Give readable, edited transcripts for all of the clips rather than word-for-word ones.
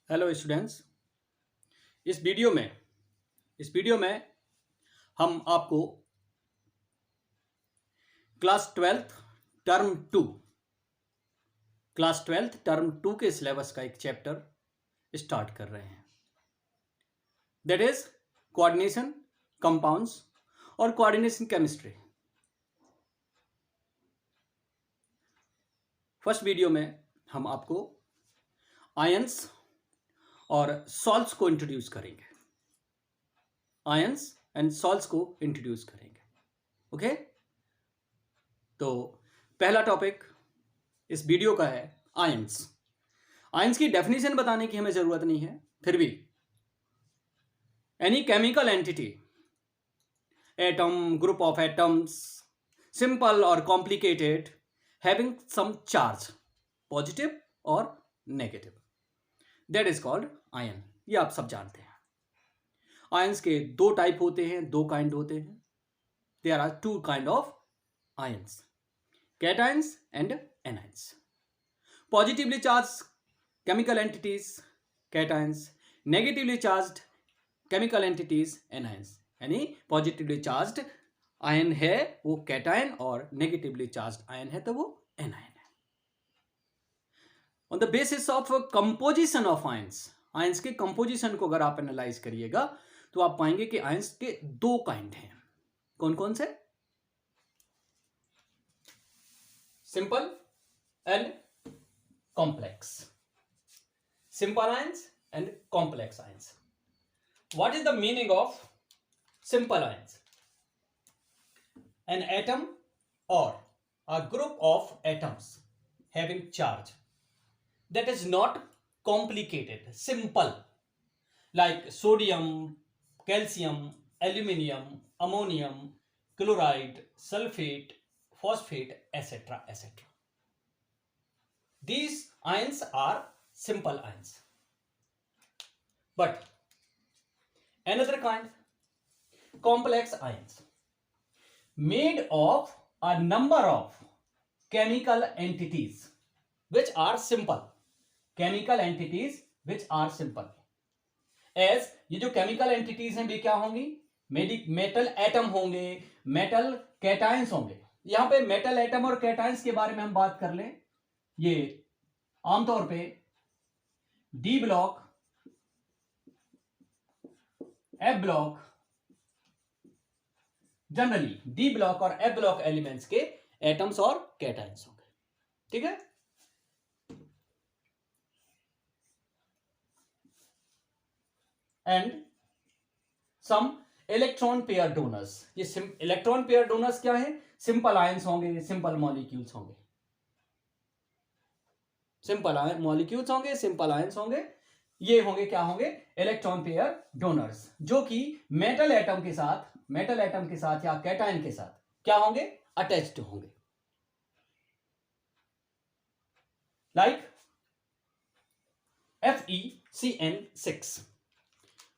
Hello students. इस video में हम आपको term two class twelfth term two के सिलेबस का एक चैप्टर स्टार्ट कर रहे हैं, दैट इज कोऑर्डिनेशन कंपाउंड्स और कोऑर्डिनेशन केमिस्ट्री। फर्स्ट वीडियो में हम आपको आयंस और सॉल्ट्स को इंट्रोड्यूस करेंगे, आयंस एंड सॉल्ट्स को इंट्रोड्यूस करेंगे। ओके, तो पहला टॉपिक इस वीडियो का है आयंस। आयंस की डेफिनेशन बताने की हमें जरूरत नहीं है, फिर भी any chemical entity, atom, group of atoms, simple और complicated, having some charge, positive और negative, that is called ion. ये आप सब जानते हैं। आयंस के दो टाइप होते हैं, दो काइंड होते हैं। There are two kind of ions, cations and anions. Positively charged chemical entities, cations. Negatively charged chemical entities, anions. यानी पॉजिटिवली चार्ज्ड आयन है वो कैटायन और नेगेटिवली चार्ज्ड आयन है तो वो एनायन है। On the basis of composition of ions, ions के composition को अगर आप एनालाइज करिएगा तो आप पाएंगे कि आयंस के दो काइंड हैं। कौन कौन से? Simple and complex. Simple ions and complex ions. What is the meaning of simple ions? An atom or a group of atoms having charge that is not complicated, simple, like sodium, calcium, aluminium, ammonium, chloride, sulfate, phosphate, etc., etc. These ions are simple ions. But another kind, complex ions, made of a number of chemical entities which are simple. Chemical entities which are simple. As ये जो chemical entities हैं वे क्या होंगी? Metal atom होंगे, metal cations होंगे। यहां पे metal atom और कैटायंस के बारे में हम बात कर लें, ये आमतौर पे D block, F block, generally D block और एफ ब्लॉक एलिमेंट्स के एटम्स और कैटायंस होंगे। ठीक है, and some electron pair donors. ये इलेक्ट्रॉन पेयर डोनर्स क्या है? सिंपल आयंस होंगे, सिंपल मॉलिक्यूल्स होंगे, सिंपल मॉलिक्यूल्स होंगे, सिंपल आयंस होंगे। ये होंगे क्या होंगे? इलेक्ट्रॉन पेयर डोनर्स, जो कि मेटल एटम के साथ या कैटायन के साथ क्या होंगे? अटैच्ड होंगे। Like FeCN6,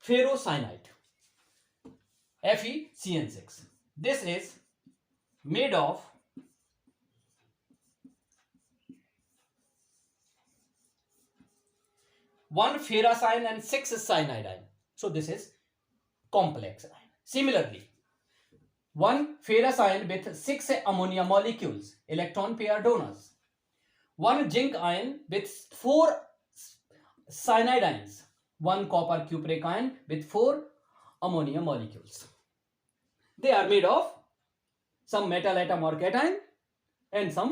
ferrocyanide, FeCN6. This is made of one ferrous ion and 6 cyanide ion. So this is complex ion. Similarly, one ferrous ion with 6 ammonia molecules, electron pair donors. One zinc ion with 4 cyanide ions. One copper cupric ion with 4 ammonia molecules. They are made of some metal atom or cation and some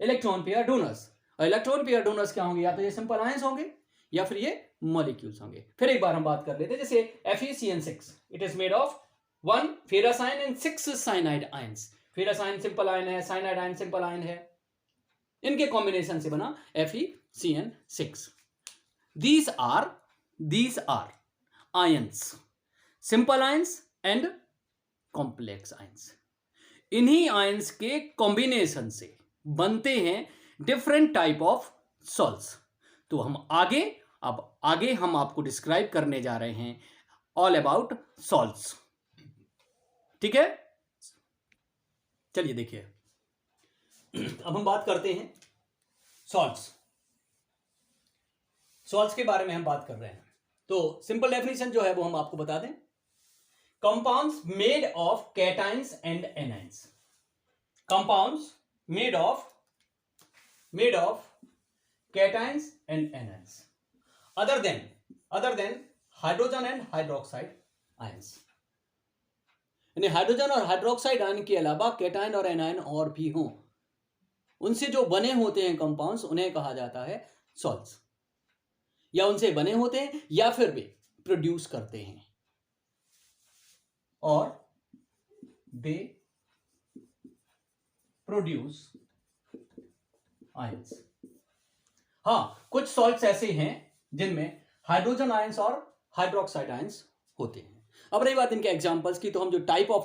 electron pair donors. और electron pair donors क्या होंगे? या तो ये simple ions होंगे या फिर ये मॉलिक्यूल्स होंगे। फिर एक बार हम बात कर लेते हैं, जैसे FeCN6, it is made of 1 ferrous ion and 6 cyanide ions. Ferrous ion simple ion है, साइनाइड आयन सिंपल आयन है, इनके कॉम्बिनेशन से बना FeCN6। These are ions, simple ions and complex ions. इन्हीं आयंस के कॉम्बिनेशन से बनते हैं डिफरेंट टाइप ऑफ सॉल्ट्स। तो हम आगे हम आपको डिस्क्राइब करने जा रहे हैं ऑल अबाउट सॉल्ट्स। ठीक है, चलिए देखिए, अब हम बात करते हैं सॉल्ट्स। सॉल्ट्स के बारे में हम बात कर रहे हैं, तो सिंपल डेफिनेशन जो है वो हम आपको बता दें। Compounds made of cations and anions, compounds made of cations and anions other than hydrogen and hydroxide ions. यानी हाइड्रोजन और हाइड्रोक्साइड आयन के अलावा कैटायन और एनायन और भी हों, उनसे जो बने होते हैं कंपाउंड्स, उन्हें कहा जाता है सॉल्ट्स, या उनसे बने होते हैं या फिर वे प्रोड्यूस करते हैं, और दे प्रोड्यूस आयंस। हाँ, कुछ सॉल्ट्स ऐसे हैं जिनमें हाइड्रोजन आयंस और हाइड्रोक्साइड आयंस होते हैं। अब रही बात इनके एग्जांपल्स की, तो हम जो टाइप ऑफ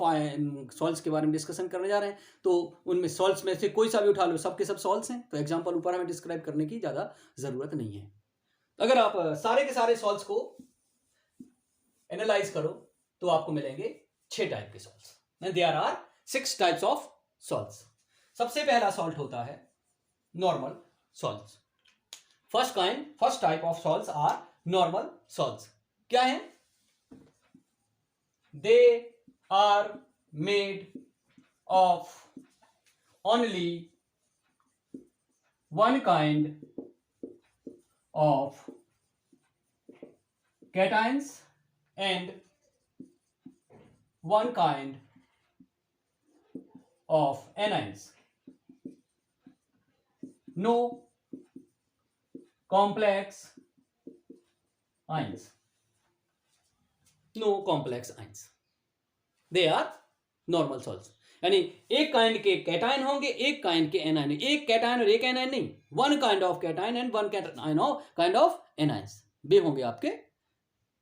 सॉल्ट्स के बारे में डिस्कशन करने जा रहे हैं, तो उनमें सॉल्ट्स में से कोई सा भी उठा लो, सबके सब सॉल्ट्स हैं, तो एग्जांपल ऊपर हमें डिस्क्राइब करने की ज़्यादा ज़रूरत नहीं है। अगर आप सारे के सारे सॉल्ट्स को एनालाइज करो तो आपको मिलेंगे 6 टाइप के salts, and there are 6 types of salts. सबसे पहला सॉल्ट होता है normal salts. First type of salts are normal salts. क्या है? They are made of only one kind of cations and one kind of anions. No complex ions. No complex ions. They are normal salts. यानी एक kind के cation होंगे, एक kind के anion, एक cation और एक एनायन नहीं, one kind of cation and one kind of anions, वे होंगे आपके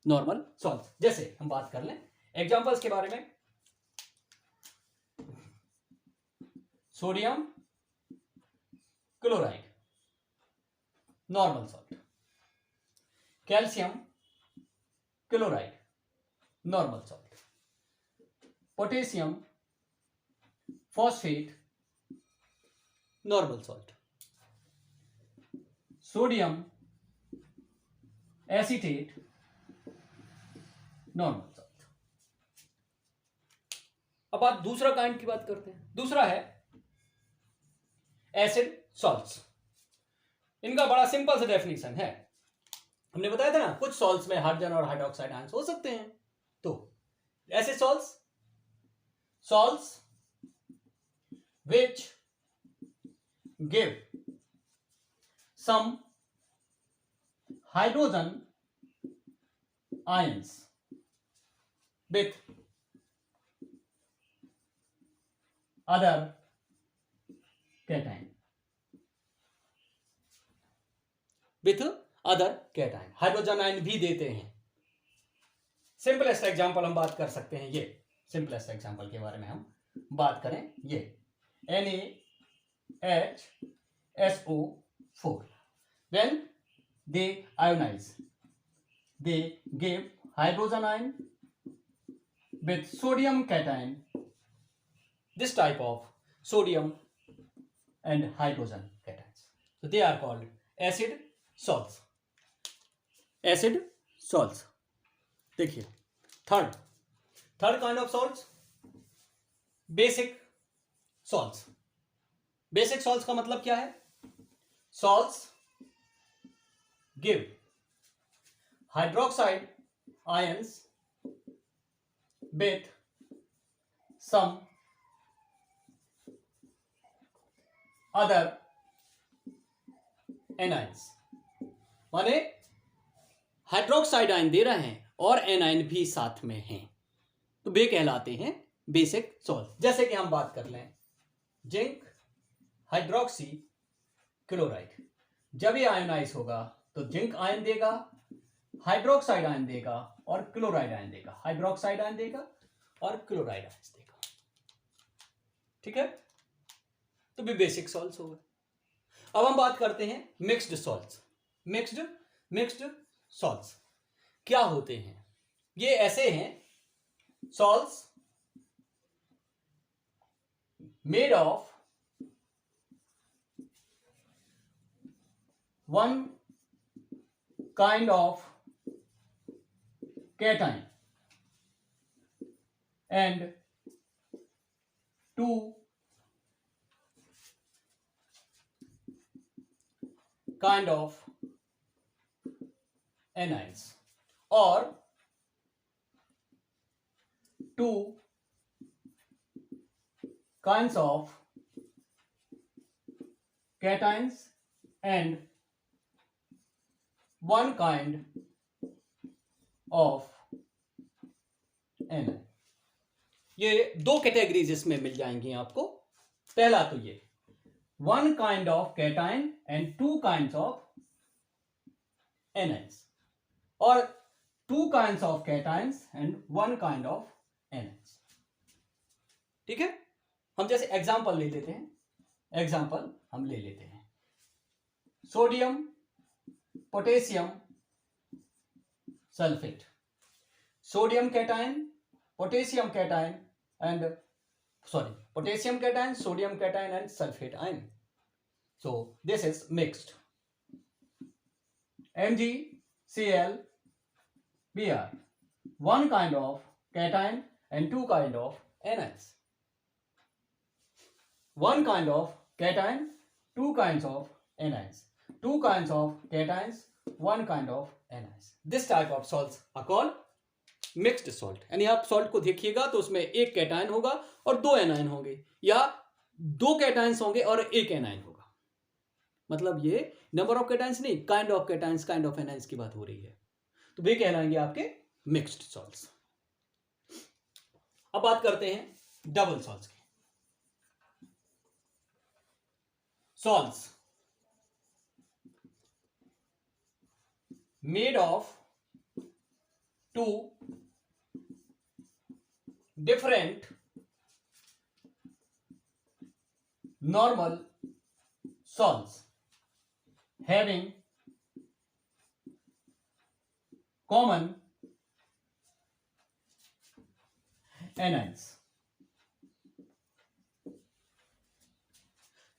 नॉर्मल सॉल्ट्स। जैसे हम बात कर लें एग्जांपल्स के बारे में, sodium chloride normal salt, calcium chloride normal salt, potassium phosphate normal salt, sodium acetate normal salt. अब आप दूसरा काइंड की बात करते हैं। दूसरा है एसिड सॉल्ट्स। इनका बड़ा सिंपल सा डेफिनेशन है, हमने बताया था ना, कुछ सॉल्ट्स में हाइड्रोजन और हाइड्रोक्साइड आयंस हो सकते हैं। तो acid salts which give some hydrogen ions with other cation, hydrogen ion भी देते हैं। सिंपलेस्ट एग्जांपल हम बात कर सकते हैं, ये सिंपलेस्ट एग्जांपल के बारे में हम बात करें, ये NaHSO4, when they ionize, they give hydrogen ion with sodium cation, this type of sodium and hydrogen cations, so they are called acid salts. Acid salts. देखिए third kind of salts, basic salts. Basic salts का मतलब क्या है? Salts give hydroxide ions with some other anions, माने hydroxide ion दे रहे हैं और एनाइन भी साथ में हैं, तो वे कहलाते हैं बेसिक सॉल्ट। जैसे कि हम बात कर लें जिंक हाइड्रोक्सी क्लोराइड, जब ये आयोनाइज होगा तो जिंक आयन देगा, हाइड्रोक्साइड आयन देगा और क्लोराइड आयन देगा, हाइड्रोक्साइड आयन देगा और क्लोराइड आयन देगा। ठीक है, तो भी बेसिक सॉल्ट्स हो गए। अब हम बात करते हैं मिक्स्ड सॉल्ट्स। मिक्स्ड सॉल्ट्स क्या होते हैं? ये ऐसे हैं salts made of one kind of cation and 2 kind of anions, or 2 kinds of cations and 1 kind of anion. ये दो कैटेगरीज इसमें मिल जाएंगी आपको. पहला तो ये 1 kind of cation and 2 kinds of anions, और 2 kinds of cations and 1 kind of anions. ठीक है. हम जैसे एग्जांपल ले लेते हैं. एग्जांपल हम ले लेते हैं. Sodium potassium sulphate. Sodium cation, potassium cation and potassium cation, sodium cation and sulfate ion. So this is mixed. MgCl Br, 1 kind of cation and 2 kind of anions. 1 kind of cation, 2 kinds of anions. 2 kinds of cations, 1 kind of anions. This type of salts are called mixed salt. यानी आप salt को देखिएगा तो उसमें एक cation होगा और 2 anion होंगे, या 2 कैटायंस होंगे और 1 एनायन होगा. मतलब ये नंबर ऑफ कैटायंस नहीं, kind of cations, kind of anions की बात हो रही है. तो वे कहलाएंगे आपके मिक्स्ड सॉल्ट्स. अब बात करते हैं डबल सॉल्ट्स की. Salts made of 2 different normal salts having common anions.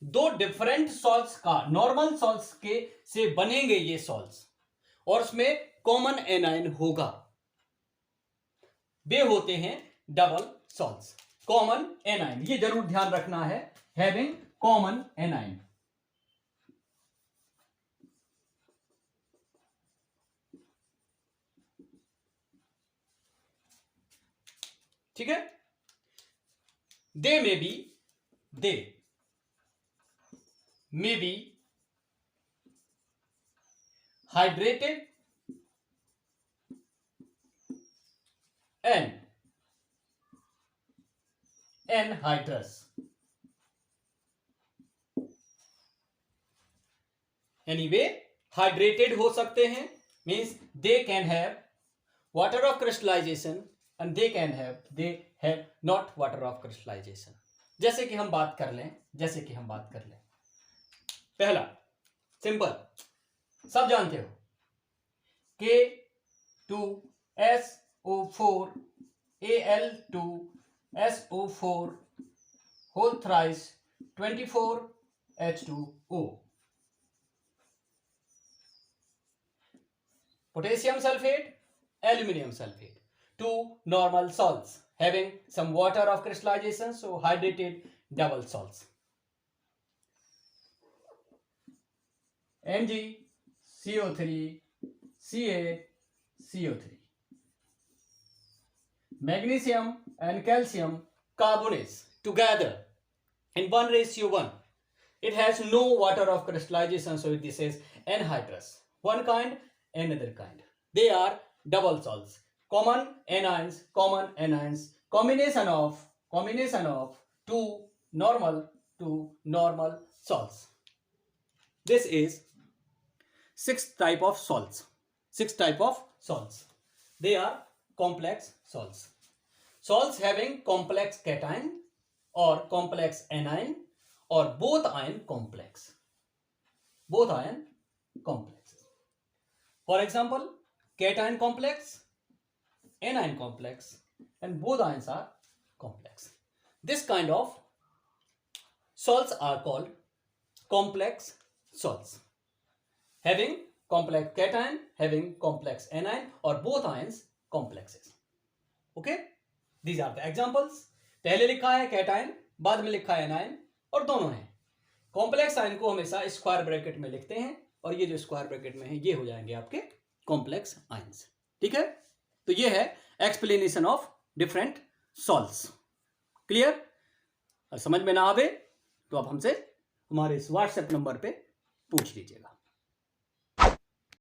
दो डिफरेंट सॉल्ट्स का, नॉर्मल सॉल्ट्स के से बनेंगे ये सॉल्ट्स, और उसमें कॉमन एनायन होगा. वे होते हैं डबल सॉल्ट्स. कॉमन एनायन, ये जरूर ध्यान रखना है, हैविंग कॉमन एनायन. ठीक है. They may be hydrated and anhydrous. Anyway, hydrated हो सकते हैं, means they can have water of crystallization and they have not water of crystallization. जैसे कि हम बात कर लें, पहला सिंपल सब जानते हो, K2SO4 Al2SO4 whole thrice 24H2O. Potassium sulfate, aluminum sulfate, 2 normal salts having some water of crystallization, so hydrated double salts. MgCO3 CaCO3. Magnesium and calcium carbonates together in 1:1. It has no water of crystallization, so this is anhydrous. One kind, another kind. They are double salts. Common anions. Combination of two normal salts. This is sixth type of salts. They are complex salts. Salts having complex cation or complex anion or both ion complex. For example, cation complex, anion complex, and both ions are complex. This kind of salts are called complex salts having complex cation having complex anion or both ions complexes. Okay, these are the examples. पहले लिखा है cation, बाद में लिखा है anion और दोनों हैं. कॉम्प्लेक्स आयन को हमेशा स्क्वायर ब्रैकेट में लिखते हैं और ये जो स्क्वायर ब्रैकेट में है ये हो जाएंगे आपके कॉम्प्लेक्स आयंस. ठीक है, तो ये है explanation of different salts. Clear? समझ में ना आवे तो आप हमसे हमारे इस व्हाट्सएप नंबर पे पूछ लीजिएगा.